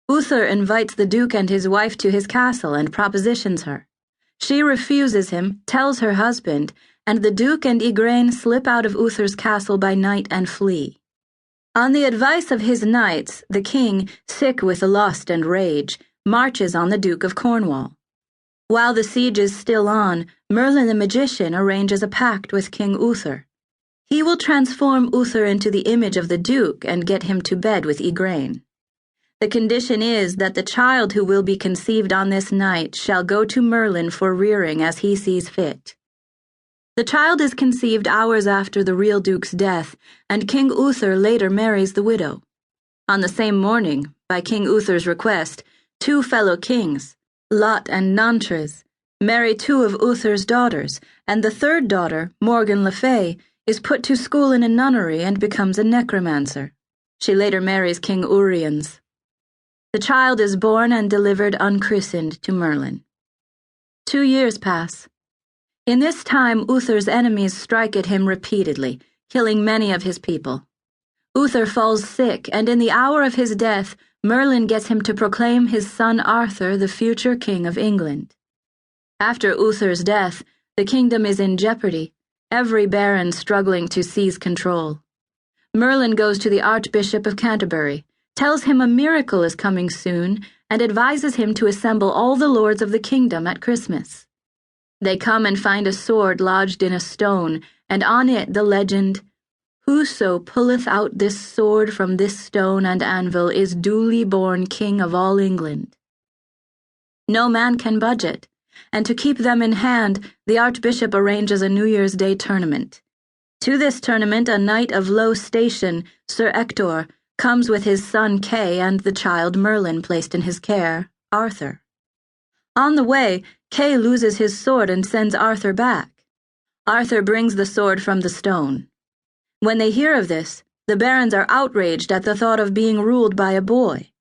Uther invites the Duke and his wife to his castle and propositions her. She refuses him, tells her husband, and the Duke and Igraine slip out of Uther's castle by night and flee. On the advice of his knights, the king, sick with lust and rage, marches on the Duke of Cornwall. While the siege is still on, Merlin the magician arranges a pact with King Uther. He will transform Uther into the image of the Duke and get him to bed with Igraine. The condition is that the child who will be conceived on this night shall go to Merlin for rearing as he sees fit. The child is conceived hours after the real Duke's death, and King Uther later marries the widow. On the same morning, by King Uther's request, two fellow kings, Lot and Nantres, marry two of Uther's daughters, and the third daughter, Morgan le Fay, is put to school in a nunnery and becomes a necromancer. She later marries King Uriens. The child is born and delivered unchristened to Merlin. 2 years pass. In this time, Uther's enemies strike at him repeatedly, killing many of his people. Uther falls sick, and in the hour of his death, Merlin gets him to proclaim his son Arthur the future king of England. After Uther's death, the kingdom is in jeopardy, every baron struggling to seize control. Merlin goes to the Archbishop of Canterbury, tells him a miracle is coming soon, and advises him to assemble all the lords of the kingdom at Christmas. They come and find a sword lodged in a stone, and on it the legend, "Whoso pulleth out this sword from this stone and anvil is duly born king of all England." No man can budge it, and to keep them in hand, the Archbishop arranges a New Year's Day tournament. To this tournament, a knight of low station, Sir Ector, comes with his son Kay and the child Merlin placed in his care, Arthur. On the way, Kay loses his sword and sends Arthur back. Arthur brings the sword from the stone. When they hear of this, the barons are outraged at the thought of being ruled by a boy.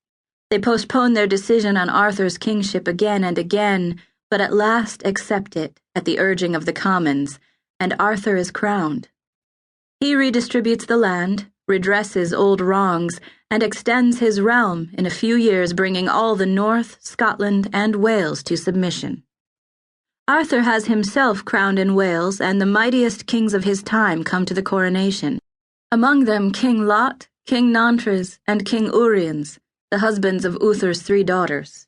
They postpone their decision on Arthur's kingship again and again, but at last accept it at the urging of the commons, and Arthur is crowned. He redistributes the land, redresses old wrongs, and extends his realm in a few years, bringing all the North, Scotland, and Wales to submission. Arthur has himself crowned in Wales, and the mightiest kings of his time come to the coronation, among them King Lot, King Nantres, and King Uriens, the husbands of Uther's 3 daughters.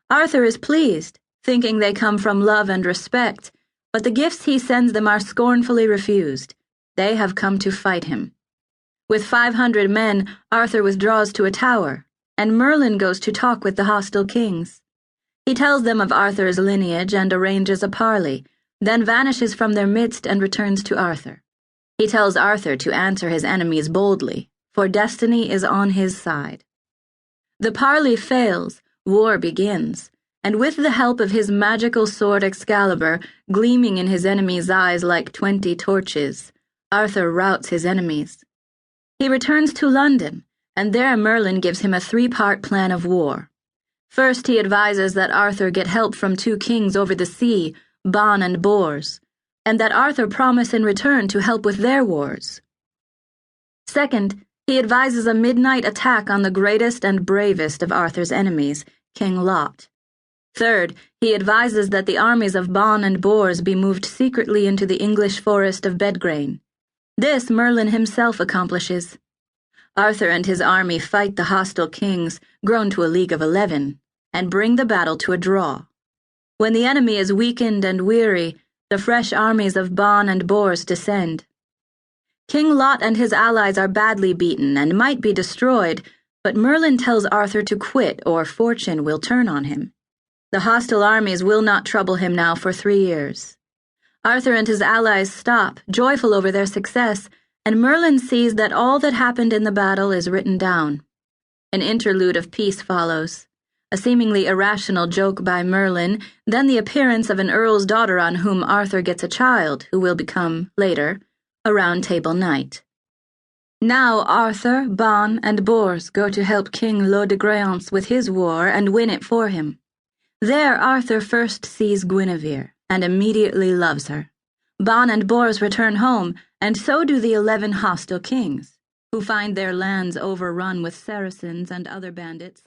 Arthur is pleased, thinking they come from love and respect, but the gifts he sends them are scornfully refused. They have come to fight him. With 500 men, Arthur withdraws to a tower, and Merlin goes to talk with the hostile kings. He tells them of Arthur's lineage and arranges a parley, then vanishes from their midst and returns to Arthur. He tells Arthur to answer his enemies boldly, for destiny is on his side. The parley fails, war begins, and with the help of his magical sword Excalibur, gleaming in his enemies' eyes like 20 torches, Arthur routs his enemies. He returns to London, and there Merlin gives him a 3-part plan of war. First, he advises that Arthur get help from 2 kings over the sea, Ban and Bors, and that Arthur promise in return to help with their wars. Second, he advises a midnight attack on the greatest and bravest of Arthur's enemies, King Lot. Third, he advises that the armies of Ban and Bors be moved secretly into the English forest of Bedgraine. This Merlin himself accomplishes. Arthur and his army fight the hostile kings, grown to a league of 11, and bring the battle to a draw. When the enemy is weakened and weary, the fresh armies of Ban and Bors descend. King Lot and his allies are badly beaten and might be destroyed, but Merlin tells Arthur to quit or fortune will turn on him. The hostile armies will not trouble him now for 3 years. Arthur and his allies stop, joyful over their success, and Merlin sees that all that happened in the battle is written down. An interlude of peace follows, a seemingly irrational joke by Merlin, then the appearance of an earl's daughter on whom Arthur gets a child who will become, later, a Round Table Knight. Now Arthur, Ban, and Bors go to help King Lo de Greyance with his war and win it for him. There Arthur first sees Guinevere, and immediately loves her. Ban and Bors return home, and so do the 11 hostile kings, who find their lands overrun with Saracens and other bandits,